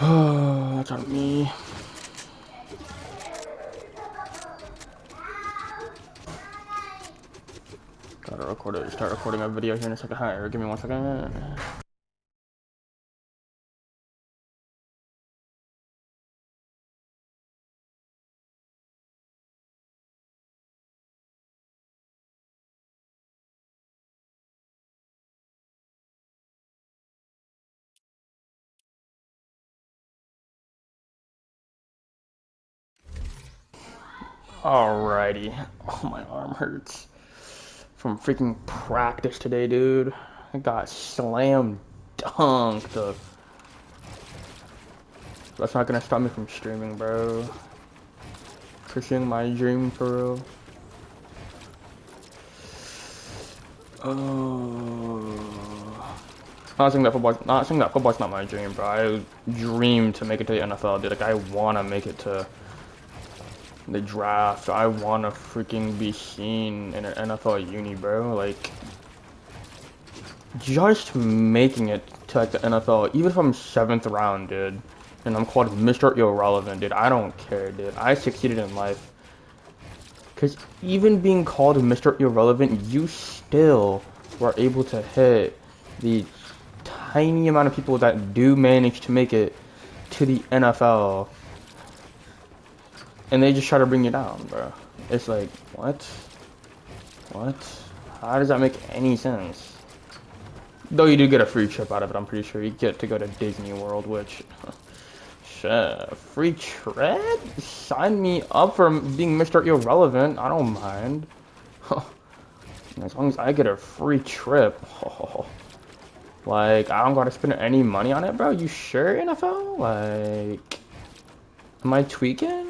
That's on me. Gotta record it. Start recording a video here in a second. Hi, give me 1 second. Alrighty. Oh, my arm hurts from freaking practice today, dude. I got slam dunked. That's not gonna stop me from streaming, bro. Pursuing my dream for real. Oh. Not saying that football's not my dream, bro. I dream to make it to the NFL, dude. Like I wanna make it to the draft. I wanna freaking be seen in an NFL uni, bro. Like just making it to like the NFL, even if I'm 7th round, dude, and I'm called Mr. Irrelevant, dude. I don't care, dude. I succeeded in life. Cause even being called Mr. Irrelevant, you still were able to hit the tiny amount of people that do manage to make it to the NFL, and they just try to bring you down, bro. It's like, what? What? How does that make any sense? Though you do get a free trip out of it, I'm pretty sure. You get to go to Disney World, which, shit, free trip? Sign me up for being Mr. Irrelevant. I don't mind. As long as I get a free trip. Like, I don't gotta spend any money on it, bro. You sure, NFL? Like, am I tweaking?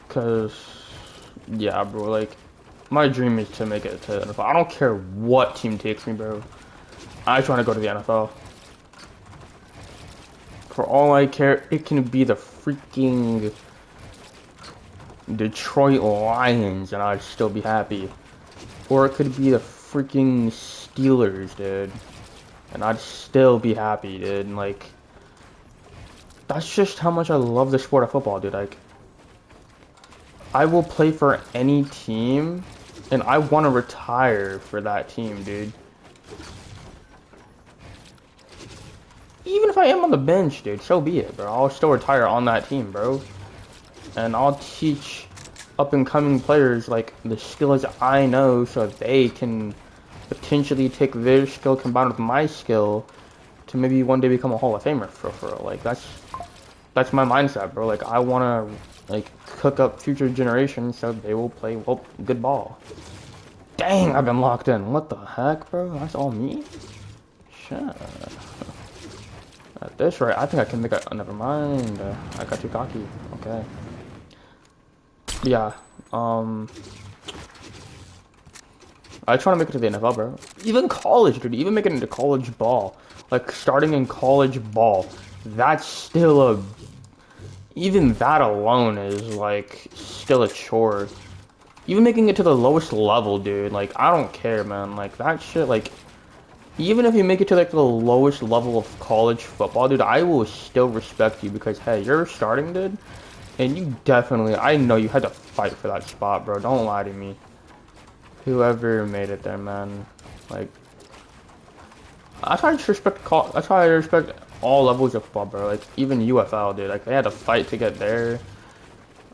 Cause, yeah, bro, like, my dream is to make it to the NFL. I don't care what team takes me, bro. I just want to go to the NFL. For all I care, it can be the freaking Detroit Lions and I'd still be happy. Or it could be the freaking Steelers, dude. And I'd still be happy, dude. And like, that's just how much I love the sport of football, dude. Like, I will play for any team, and I want to retire for that team, dude. Even if I am on the bench, dude, so be it, bro. I'll still retire on that team, bro. And I'll teach up-and-coming players, like, the skills I know so they can potentially take their skill combined with my skill to maybe one day become a Hall of Famer, for real. Like, that's my mindset, bro. Like, I want to, like, cook up future generations so they will play, well, good ball. Dang, I've been locked in. What the heck, bro? That's all me? Shit. At this rate, I think I can make a... never mind. I got too cocky. Okay. Yeah. I try to make it to the NFL, bro. Even college, dude. Even make it into college ball. Like, starting in college ball. That's still a... Even that alone is, like, still a chore. Even making it to the lowest level, dude. Like, I don't care, man. Like, that shit, like... Even if you make it to, like, the lowest level of college football, dude, I will still respect you because, hey, you're starting, dude. And you definitely... I know you had to fight for that spot, bro. Don't lie to me. Whoever made it there, man. Like... That's why I respect all levels of football, bro. Like, even UFL, dude. Like, they had to fight to get there.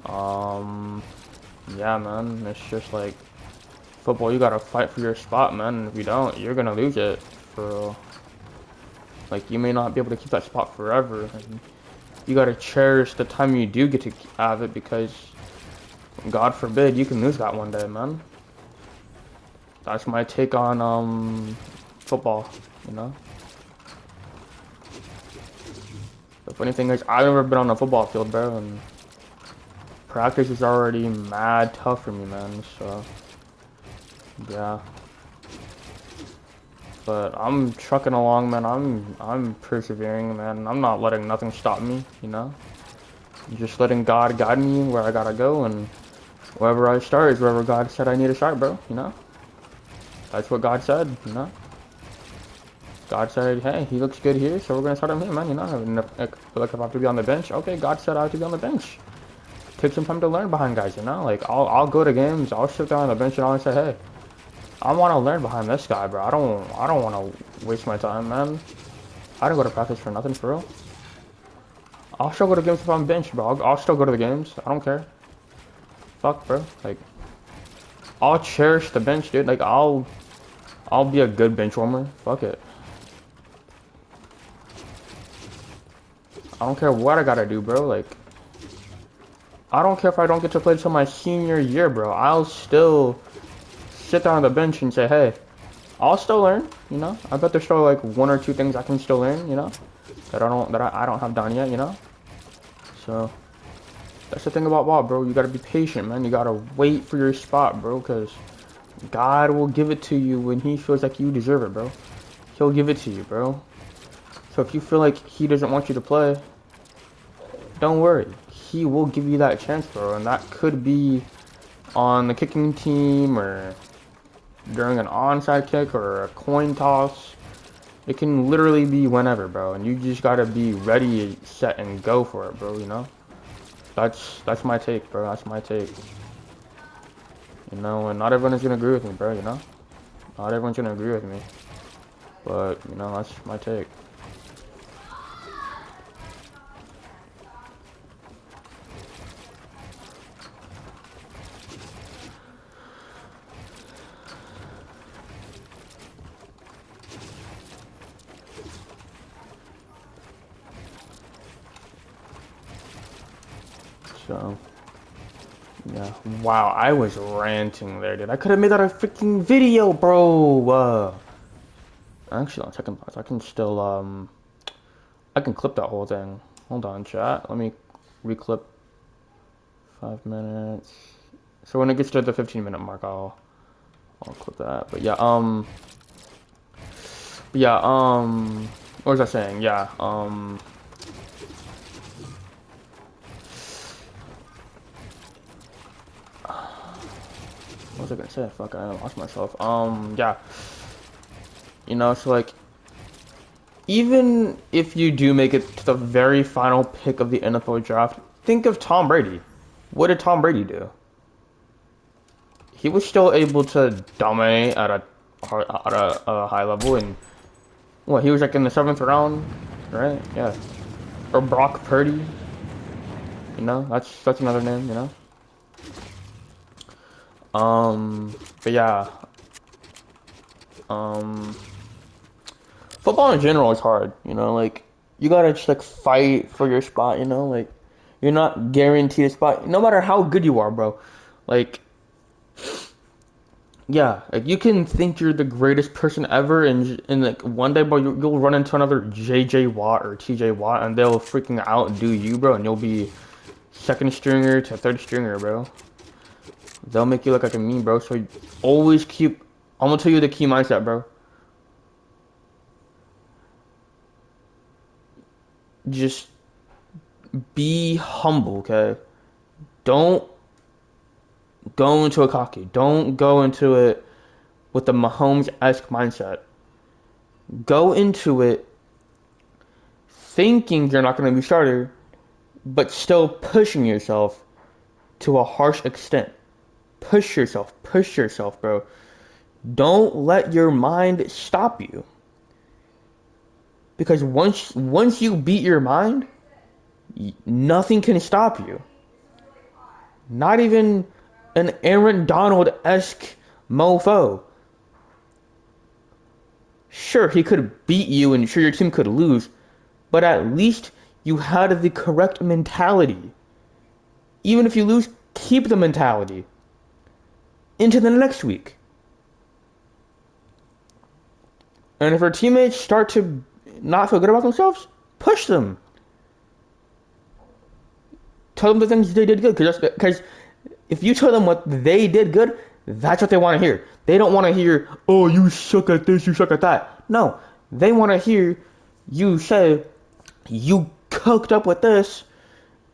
Yeah, man. It's just, like... Football, you gotta fight for your spot, man. If you don't, you're gonna lose it. For real. Like, you may not be able to keep that spot forever. And you gotta cherish the time you do get to have it because... God forbid, you can lose that one day, man. That's my take on, football, you know? The funny thing is, I've never been on a football field, bro, and practice is already mad tough for me, man, so, yeah. But I'm trucking along, man. I'm persevering, man. I'm not letting nothing stop me, you know? I'm just letting God guide me where I gotta go, and wherever I start is wherever God said I need to start, bro, you know? That's what God said, you know? God said, hey, he looks good here, so we're gonna start him here, man. You know, like if I have to be on the bench, okay, God said I have to be on the bench. Take some time to learn behind guys, you know? Like, I'll go to games, I'll sit there on the bench and I'll say, hey, I want to learn behind this guy, bro. I don't want to waste my time, man. I don't go to practice for nothing, for real. I'll still go to games if I'm benched, bro. I'll still go to the games. I don't care. Fuck, bro. Like, I'll cherish the bench, dude. Like, I'll be a good bench warmer. Fuck it. I don't care what I gotta do, bro. Like, I don't care if I don't get to play until my senior year, bro. I'll still sit down on the bench and say, hey, I'll still learn, you know? I bet there's still like one or two things I can still learn, you know? That I don't have done yet, you know? So that's the thing about ball, bro. You gotta be patient, man. You gotta wait for your spot, bro, because God will give it to you when he feels like you deserve it, bro. He'll give it to you, bro. So if you feel like he doesn't want you to play, don't worry. He will give you that chance, bro. And that could be on the kicking team or during an onside kick or a coin toss. It can literally be whenever, bro. And you just gotta be ready, set, and go for it, bro, you know? That's my take, bro. That's my take. You know, and not everyone is gonna agree with me, bro, you know? Not everyone's gonna agree with me. But, you know, that's my take. So, yeah. Wow, I was ranting there, dude. I could have made that a freaking video, bro. Actually, on second thoughts, I can still, I can clip that whole thing. Hold on, chat. Let me reclip 5 minutes. So when it gets to the 15-minute mark, I'll clip that. What was I saying? Yeah, what was I gonna say? Fuck, I lost myself. Yeah, you know, so like, even if you do make it to the very final pick of the NFL draft, think of Tom Brady. What did Tom Brady do? He was still able to dominate at a high level, and what, he was like in the seventh round, right? Yeah. Or Brock Purdy, you know, that's another name, you know. But yeah, um, football in general is hard, you know. Like, you gotta just like fight for your spot, you know. Like, you're not guaranteed a spot, no matter how good you are, bro. Like, yeah, like you can think you're the greatest person ever, and like one day, bro, you'll run into another J.J. Watt or T.J. Watt, and they'll freaking outdo you, bro, and you'll be second stringer to third stringer, bro. They'll make you look like a meme, bro. So always keep. I'm gonna tell you the key mindset, bro. Just be humble, okay? Don't go into it cocky. Don't go into it with the Mahomes-esque mindset. Go into it thinking you're not gonna be starter, but still pushing yourself to a harsh extent. Push yourself, bro. Don't let your mind stop you. Because once you beat your mind, nothing can stop you. Not even an Aaron Donald-esque mofo. Sure, he could beat you and sure your team could lose, but at least you had the correct mentality. Even if you lose, keep the mentality into the next week. And if our teammates start to not feel good about themselves, push them. Tell them the things they did good, because if you tell them what they did good, that's what they want to hear. They don't want to hear, "Oh, you suck at this, you suck at that." No, they want to hear you say, "You cooked up with this,"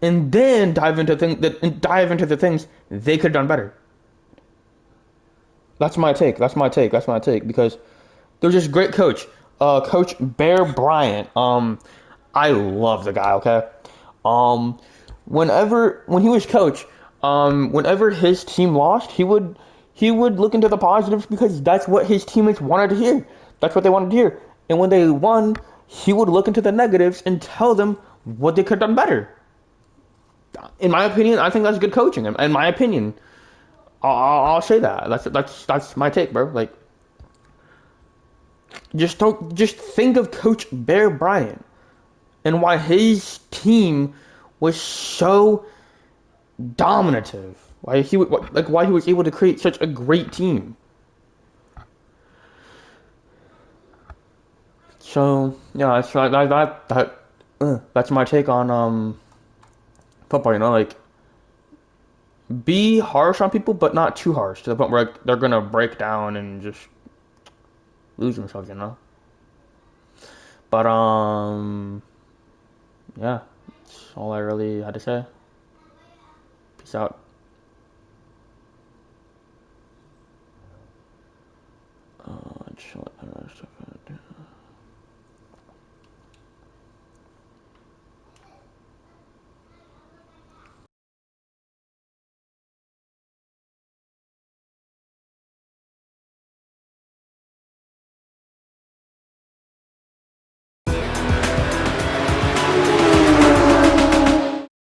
and then dive into the things they could have done better. That's my take. That's my take. That's my take. Because they're just great coach. Coach Bear Bryant. I love the guy. Okay. Um, when he was coach, whenever his team lost, he would look into the positives because that's what his teammates wanted to hear. That's what they wanted to hear. And when they won, he would look into the negatives and tell them what they could have done better. In my opinion, I think that's good coaching. In my opinion, I'll say that. That's my take, bro. Like, just think of Coach Bear Bryant and why his team was so dominative. Why he was able to create such a great team. So yeah, it's like that's my take on football. Like be harsh on people, but not too harsh to the point where like, they're gonna break down and just lose themselves. But yeah, that's all I really had to say. Peace out. Chill.